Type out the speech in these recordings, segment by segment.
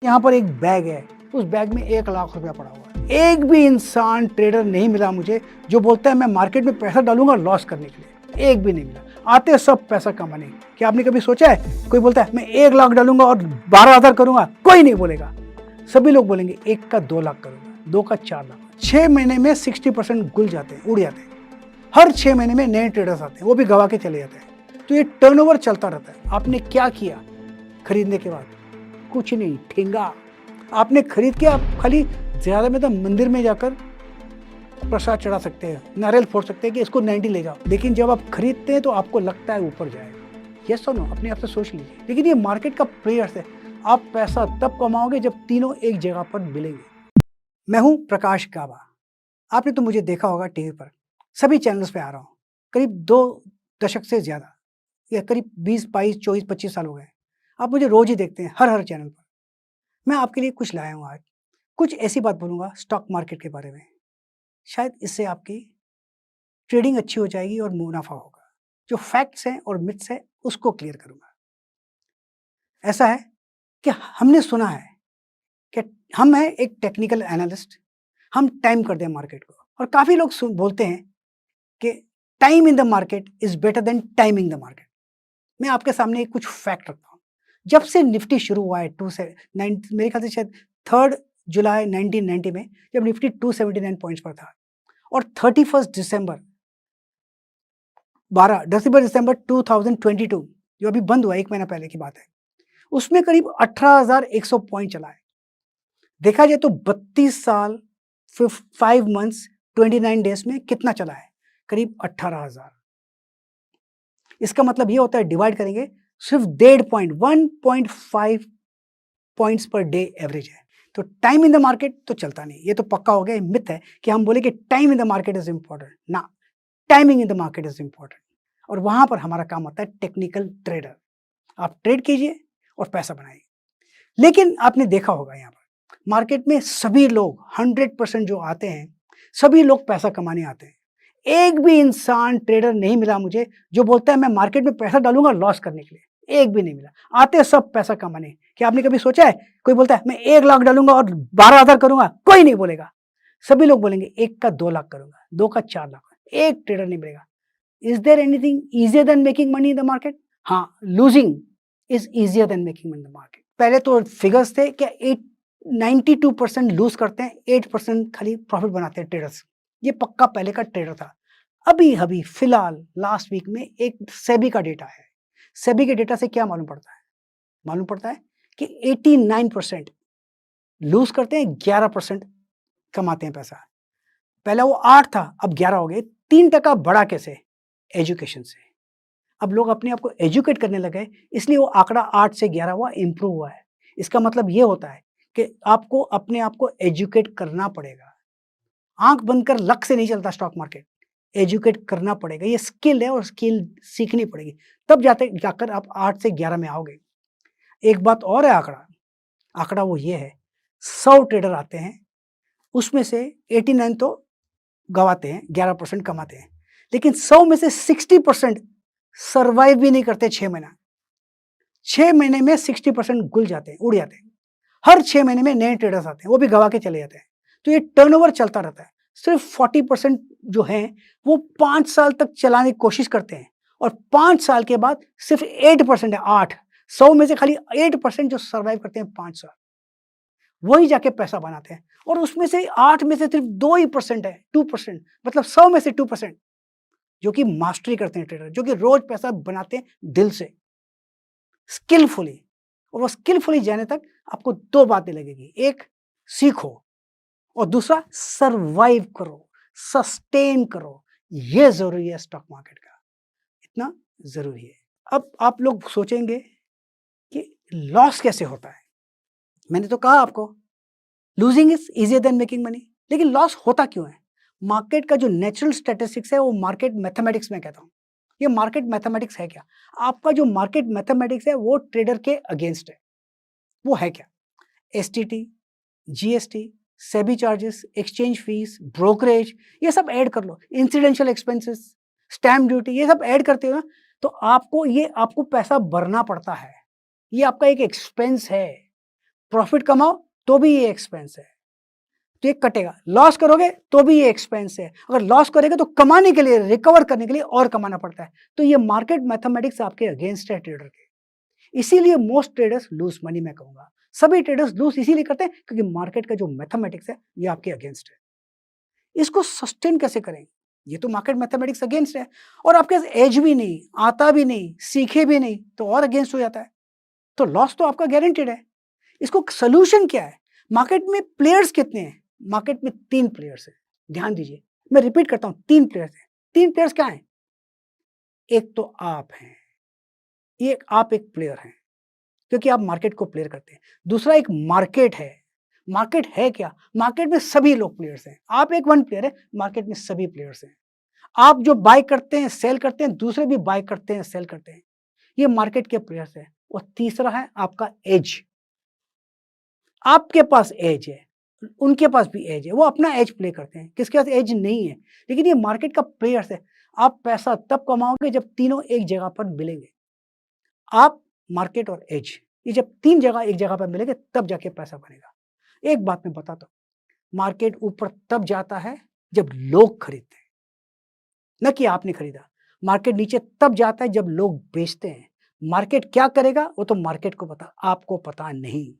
यहाँ पर एक बैग है, उस बैग में 1 लाख रुपया पड़ा हुआ है। एक भी इंसान ट्रेडर नहीं मिला मुझे जो बोलता है मैं मार्केट में पैसा डालूंगा लॉस करने के लिए। एक भी नहीं मिला। आते सब पैसा कमाने। क्या आपने कभी सोचा है कोई बोलता है मैं 1 लाख डालूंगा और 12,000 करूंगा? कोई नहीं बोलेगा। सभी लोग बोलेंगे 1 का 2 लाख करूंगा, 2 का 4 लाख। 6 महीने में 60% गुल जाते हैं, उड़ जाते हैं। हर 6 महीने में नए ट्रेडर्स आते हैं, वो भी गवा के चले जाते हैं। तो ये टर्नओवर चलता रहता है। आपने क्या किया खरीदने के बाद? कुछ नहीं, ठेंगा। आपने खरीद के आप खाली ज्यादा में तो मंदिर में जाकर प्रसाद चढ़ा सकते हैं, नारियल फोड़ सकते हैं कि इसको 90 ले जाओ, लेकिन जब आप खरीदते हैं तो आपको लगता है ऊपर जाएगा। ये सुनो, अपने आप से सोच लीजिए। लेकिन ये मार्केट का प्लेयर्स है। आप पैसा तब कमाओगे जब तीनों एक जगह पर मिलेंगे। मैं हूं प्रकाश गाबा। आपने तो मुझे देखा होगा टीवी पर, सभी चैनल्स पे आ रहा हूं करीब 2 दशक से ज्यादा, या करीब 20, 22, 24, 25 साल हो गए। आप मुझे रोज ही देखते हैं, हर चैनल पर। मैं आपके लिए कुछ लाया हूँ आज। कुछ ऐसी बात बोलूँगा स्टॉक मार्केट के बारे में। शायद इससे आपकी ट्रेडिंग अच्छी हो जाएगी और मुनाफा होगा। जो फैक्ट्स हैं और मिथ्स हैं उसको क्लियर करूँगा। ऐसा है कि हमने सुना है कि हम हैं एक टेक्निकल एनालिस्ट, हम टाइम कर दें मार्केट को, और काफ़ी लोग बोलते हैं कि time in the market is better than timing the market. मैं आपके सामने कुछ फैक्ट रखता हूँ। जब से निफ्टी शुरू हुआ है मेरे ख्याल से शायद 3 जुलाई 1990 में, जब निफ्टी 279 पॉइंट्स पर था, और 31 दिसंबर दिसंबर 2022 जो अभी बंद हुआ 1 महीना पहले की बात है, उसमें करीब 18,100 पॉइंट चला है। देखा जाए तो 32 साल 5 मंथ्स 29 डेज में कितना चला है? करीब 18,000। इसका मतलब ये होता है, डिवाइड करेंगे, सिर्फ 1.5 पॉइंट्स पर डे एवरेज है। तो टाइम इन द मार्केट तो चलता नहीं, ये तो पक्का हो गया। मिथ है कि हम बोले कि time in the market is important ना, timing in the market is important. और वहां पर हमारा काम होता है टेक्निकल ट्रेडर। आप ट्रेड कीजिए और पैसा बनाइए। लेकिन आपने देखा होगा यहाँ पर मार्केट में सभी लोग 100% जो आते हैं, सभी लोग पैसा कमाने आते हैं। एक भी इंसान ट्रेडर नहीं मिला मुझे जो बोलता है मैं मार्केट में पैसा डालूंगा लॉस करने के लिए। एक भी नहीं मिला। आते सब पैसा कमाने। क्या आपने कभी सोचा है कोई बोलता है मैं 1 लाख डालूंगा और 12,000 करूंगा? कोई नहीं बोलेगा। सभी लोग बोलेंगे 1 का 2 लाख करूंगा, 2 का 4 लाख। एक ट्रेडर नहीं मिलेगा। Is there anything easier than making money in the market? हाँ, losing is easier than making money in the market. पहले तो फिगर्स थे कि 92% लूज करते हैं, 8% खाली प्रॉफिट बनाते हैं ट्रेडर्स। ये पक्का पहले का ट्रेडर था। अभी अभी फिलहाल लास्ट वीक में एक सेबी का डेटा है। सेबी के डेटा से क्या मालूम पड़ता है? मालूम पड़ता है कि 89% लूज करते हैं, 11% कमाते हैं पैसा। पहले वो 8 था, अब 11 हो गए। 3% बढ़ा कैसे? एजुकेशन से। अब लोग अपने आप को एजुकेट करने लगे, इसलिए वो आंकड़ा 8 से 11 हुआ, इंप्रूव हुआ है। इसका मतलब ये होता है कि आपको अपने आप को एजुकेट करना पड़ेगा। आंख बंद कर लक से नहीं चलता स्टॉक मार्केट। एजुकेट करना पड़ेगा। ये स्किल है और स्किल सीखनी पड़ेगी, तब जाकर आप 8 से 11 में आओगे। एक बात और है, आंकड़ा वो ये है, 100 ट्रेडर आते हैं, उसमें से 89 तो गवाते हैं, 11% कमाते हैं। लेकिन 100 में से 60% सर्वाइव भी नहीं करते 6 महीना। 6 महीने में 60% गुल जाते हैं, उड़ जाते हैं। हर 6 महीने में नए ट्रेडर्स आते हैं, वो भी गवा के चले जाते हैं। तो ये टर्नओवर चलता रहता है। सिर्फ 40% जो हैं वो 5 साल तक चलाने की कोशिश करते हैं, और 5 साल के बाद सिर्फ 8% है, 8। 100 में से खाली 8% जो सर्वाइव करते हैं 5 साल, वही जाके पैसा बनाते हैं। और उसमें से 8 में से सिर्फ 2 ही परसेंट है, 2%, मतलब 100 में से 2% जो कि मास्टरी करते हैं ट्रेडर, जो कि रोज पैसा बनाते हैं दिल से, स्किलफुली। और वो स्किलफुली जाने तक आपको 2 बातें लगेगी, एक सीखो और दूसरा सरवाइव करो, सस्टेन करो। ये जरूरी है स्टॉक मार्केट का, इतना जरूरी है। अब आप लोग सोचेंगे कि लॉस कैसे होता है। मैंने तो कहा आपको losing is easier than making money, लेकिन लॉस होता क्यों है? मार्केट का जो नेचुरल स्टैटिस्टिक्स है वो मार्केट मैथमेटिक्स में कहता हूं। ये मार्केट मैथमेटिक्स है क्या? आपका जो मार्केट मैथमेटिक्स है वो ट्रेडर के अगेंस्ट है। वो है क्या? STT, GST, SEBI charges, exchange fees, brokerage, ये सब ऐड कर लो, इंसिडेंशियल एक्सपेंसेस, स्टैम्प ड्यूटी, ये सब ऐड करते हो ना, तो आपको पैसा भरना पड़ता है। ये आपका एक एक्सपेंस है। प्रॉफिट कमाओ तो भी ये एक्सपेंस है, तो ये कटेगा। लॉस करोगे तो भी ये एक्सपेंस है। अगर लॉस करेगा तो कमाने के लिए, रिकवर करने के लिए और कमाना पड़ता है। तो ये मार्केट मैथमेटिक्स आपके अगेंस्ट है ट्रेडर के। इसीलिए मोस्ट ट्रेडर्स लूज मनी, मैं कहूंगा सभी ट्रेडर्स लूज इसीलिए करते हैं क्योंकि मार्केट का जो मैथमेटिक्स है ये आपके अगेंस्ट है। इसको सस्टेन कैसे करें? ये तो मार्केट मैथमेटिक्स अगेंस्ट है और आपके एज भी नहीं, आता भी नहीं, सीखे भी नहीं, तो और अगेंस्ट हो जाता है, तो लॉस तो आपका गारंटेड है। इसको सोल्यूशन क्या है? मार्केट में प्लेयर्स कितने हैं? मार्केट में 3 प्लेयर्स हैं। ध्यान दीजिए, मैं रिपीट करता हूं, 3 प्लेयर्स हैं। 3 प्लेयर्स क्या हैं? एक तो आप हैं, आप एक प्लेयर हैं क्योंकि आप मार्केट को प्लेयर करते हैं। दूसरा एक मार्केट है। मार्केट है क्या? मार्केट में सभी लोग प्लेयर्स हैं। आप एक वन प्लेयर है, मार्केट में सभी प्लेयर्स हैं। आप जो बाय करते हैं, सेल करते हैं, दूसरे भी बाय करते हैं, सेल करते हैं। ये मार्केट के प्लेयर्स हैं। और तीसरा है आपका एज। आपके पास एज है, उनके पास भी एज है, वो अपना एज प्ले करते हैं। किसके पास एज नहीं है, लेकिन ये मार्केट का प्लेयर्स है। आप पैसा तब कमाओगे जब तीनों एक जगह पर मिलेंगे। आप, मार्केट और एज, ये जब 3 जगह एक जगह पर मिलेंगे तब जाके पैसा बनेगा। एक बात मैं बताता हूँ, मार्केट ऊपर तब जाता है जब लोग खरीदते हैं, न कि आपने खरीदा। मार्केट नीचे तब जाता है जब लोग बेचते हैं। मार्केट क्या करेगा वो तो मार्केट को पता, आपको पता नहीं।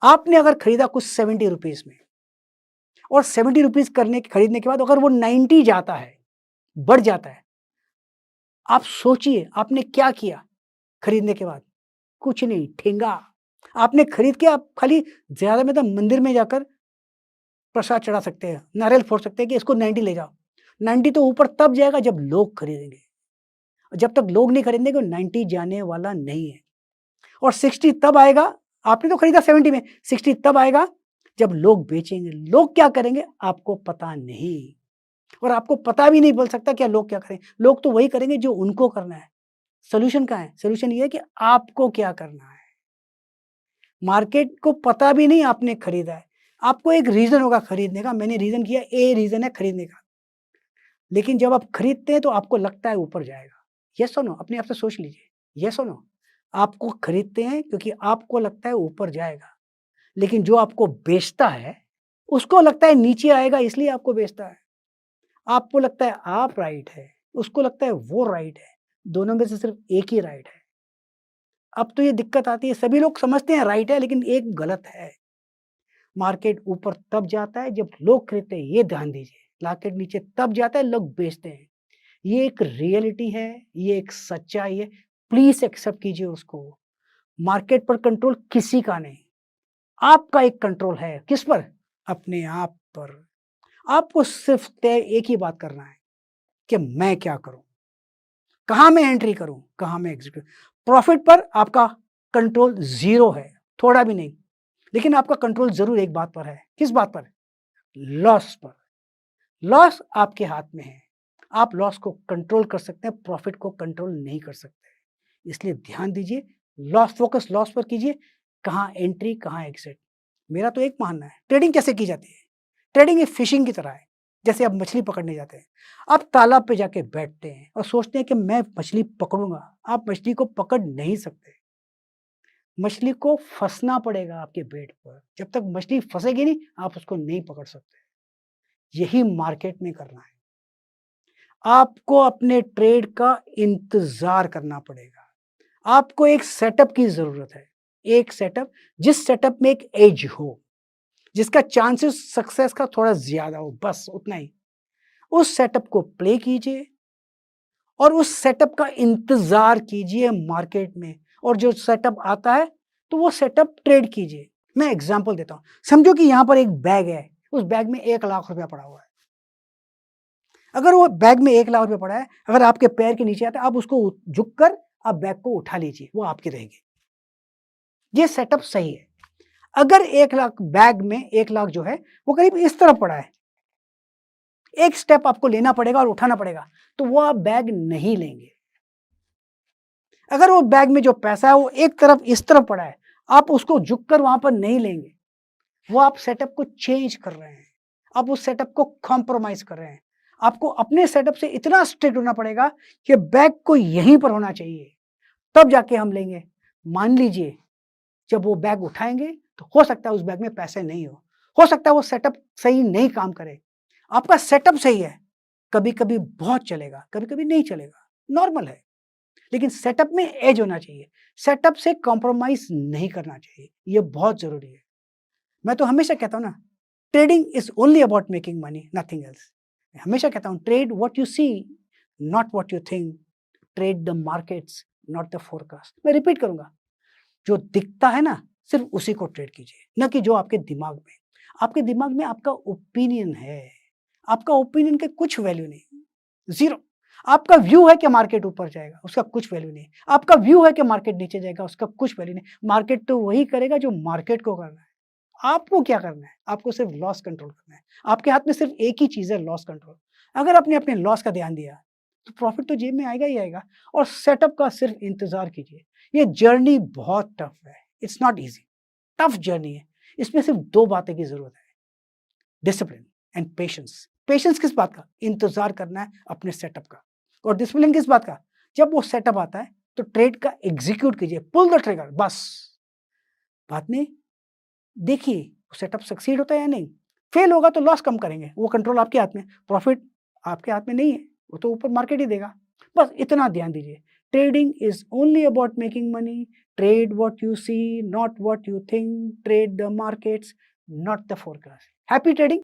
आपने अगर खरीदा कुछ 70 रुपीज में और 70 रुपीज खरीदने के बाद अगर वो 90 जाता है, बढ़ जाता है, आप सोचिए आपने क्या किया खरीदने के बाद? कुछ नहीं, ठेंगा। आपने खरीद के आप खाली ज्यादा में तो मंदिर में जाकर प्रसाद चढ़ा सकते हैं, नारियल फोड़ सकते हैं कि इसको 90 ले जाओ। 90 तो ऊपर तब जाएगा जब लोग खरीदेंगे, जब तक लोग नहीं खरीदेंगे 90 जाने वाला नहीं है। और 60 तब आएगा, आपने तो खरीदा 70 में, 60 तब आएगा जब लोग बेचेंगे। लोग क्या करेंगे आपको पता नहीं, और आपको पता भी नहीं बोल सकता क्या लोग क्या करें। लोग तो वही करेंगे जो उनको करना है। सोल्यूशन क्या है? सोल्यूशन ये है कि आपको क्या करना है। मार्केट को पता भी नहीं आपने खरीदा है, आपको एक रीजन होगा खरीदने का, मैंने रीजन किया, ए रीजन है खरीदने का, लेकिन जब आप खरीदते हैं तो आपको लगता है ऊपर जाएगा। यस और नो, अपने आप से सोच लीजिए, यस और नो। आपको खरीदते हैं क्योंकि आपको लगता है ऊपर जाएगा, लेकिन जो आपको बेचता है उसको लगता है नीचे आएगा, इसलिए आपको बेचता है। आपको लगता है आप राइट है, उसको लगता है वो राइट है, दोनों में से सिर्फ एक ही राइट है। अब तो ये दिक्कत आती है, सभी लोग समझते हैं राइट है लेकिन एक गलत है। मार्केट ऊपर तब जाता है जब लोग खरीदते हैं, ये ध्यान दीजिए। मार्केट नीचे तब जाता है लोग बेचते हैं। ये एक रियलिटी है, ये एक सच्चाई है, प्लीज एक्सेप्ट कीजिए उसको। मार्केट पर कंट्रोल किसी का नहीं, आपका एक कंट्रोल है। किस पर? अपने आप पर। आपको सिर्फ तय एक ही बात करना है कि मैं क्या करूं, कहां मैं एंट्री करूं, कहां मैं एग्जिट करूं। प्रॉफिट पर आपका कंट्रोल जीरो है, थोड़ा भी नहीं, लेकिन आपका कंट्रोल जरूर एक बात पर है। किस बात पर? लॉस पर। लॉस आपके हाथ में है, आप लॉस को कंट्रोल कर सकते हैं, प्रॉफिट को कंट्रोल नहीं कर सकते। इसलिए ध्यान दीजिए, लॉस फोकस लॉस पर कीजिए, कहां एंट्री कहां एग्जिट। मेरा तो एक मानना है, ट्रेडिंग कैसे की जाती है? ट्रेडिंग एक फिशिंग की तरह है। जैसे आप मछली पकड़ने जाते हैं, आप तालाब पे जाके बैठते हैं और सोचते हैं कि मैं मछली पकड़ूंगा। आप मछली को पकड़ नहीं सकते, मछली को फंसना पड़ेगा आपके बेट पर। जब तक मछली फंसेगी नहीं आप उसको नहीं पकड़ सकते। यही मार्केट में करना है। आपको अपने ट्रेड का इंतजार करना पड़ेगा। आपको एक सेटअप की जरूरत है, एक सेटअप, जिस सेटअप में एक एज हो, जिसका चांसेस सक्सेस का थोड़ा ज्यादा हो, बस उतना ही। उस सेटअप को प्ले कीजिए और उस सेटअप का इंतजार कीजिए मार्केट में, और जो सेटअप आता है तो वो सेटअप ट्रेड कीजिए। मैं एग्जांपल देता हूं, समझो कि यहां पर एक बैग है, उस बैग में 1 लाख रुपया पड़ा हुआ है। अगर वो बैग में 1 लाख रुपया पड़ा है, अगर आपके पैर के नीचे आता है, आप उसको झुककर आप बैग को उठा लीजिए, वो आपकी रहेगी। ये सेटअप सही है। अगर 1 लाख बैग में 1 लाख जो है वो करीब इस तरफ पड़ा है, एक स्टेप आपको लेना पड़ेगा और उठाना पड़ेगा, तो वो आप बैग नहीं लेंगे। अगर वो बैग में जो पैसा है वो एक तरफ इस तरफ पड़ा है, आप उसको झुककर वहां पर नहीं लेंगे। वो आप सेटअप को चेंज कर रहे हैं, आप उस सेटअप को कॉम्प्रोमाइज कर रहे हैं। आपको अपने सेटअप से इतना स्ट्रिक्ट होना पड़ेगा कि बैग को यहीं पर होना चाहिए, तब जाके हम लेंगे। मान लीजिए जब वो बैग उठाएंगे तो हो सकता है उस बैग में पैसे नहीं हो सकता है वो सेटअप सही नहीं काम करे। आपका सेटअप सही है, कभी-कभी बहुत चलेगा, कभी-कभी नहीं चलेगा, नॉर्मल है। लेकिन सेटअप में एज होना चाहिए, सेटअप से कॉम्प्रोमाइज़ नहीं करना चाहिए, ये बहुत ज़रूरी है। मैं तो हमेशा कहता हूँ ना, trading is only about making money, nothing else. मैं हमेशा कहता हूँ trade what you see, not what you think, trade the markets, not the forecast. मैं रिपीट करूँगा, जो दिखता है ना, सिर्फ़ उसी को ट्रेड कीजिए, ना कि जो आपके दिमाग में। आपके दिमाग में आपका ओपिनियन है, आपका ओपिनियन की कुछ वैल्यू नहीं, ज़ीरो। आपका व्यू है कि मार्केट ऊपर जाएगा, उसका कुछ वैल्यू नहीं। आपका व्यू है कि मार्केट नीचे जाएगा, उसका कुछ वैल्यू नहीं। मार्केट तो वही करेगा जो मार्केट को करना है। आपको क्या करना है? आपको सिर्फ़ लॉस कंट्रोल करना है। आपके हाथ में सिर्फ़ एक ही चीज़ है, लॉस कंट्रोल। अगर आपने अपने लॉस का ध्यान दिया, तो प्रॉफ़िट तो जेब में आएगा ही आएगा और सेटअप का सिर्फ़ इंतज़ार कीजिए। ये जर्नी बहुत टफ़ है, it's not easy, tough journey है। इसमें सिर्फ़ 2 बातें की ज़रूरत है, डिसिप्लिन एंड पेशेंस। पेशेंस किस बात का? इंतज़ार करना है अपने सेटअप का। और डिसिप्लिन किस बात का? जब वो सेटअप आता है, तो ट्रेड का एग्ज़ीक्यूट कीजिए, पुल द ट्रिगर बस। बाद में देखिए, सेटअप सक्सीड होता है या नहीं। फेल होगा तो लॉस कम करेंगे, वो कंट्रोल आपके हाथ में, प्रॉफिट आपके हाथ में नहीं है, वो तो ऊपर मार्केट ही देगा। बस इतना ध्यान दीजिए। Trading is only about making money, trade what you see, not what you think, trade the markets, not the forecast. Happy trading.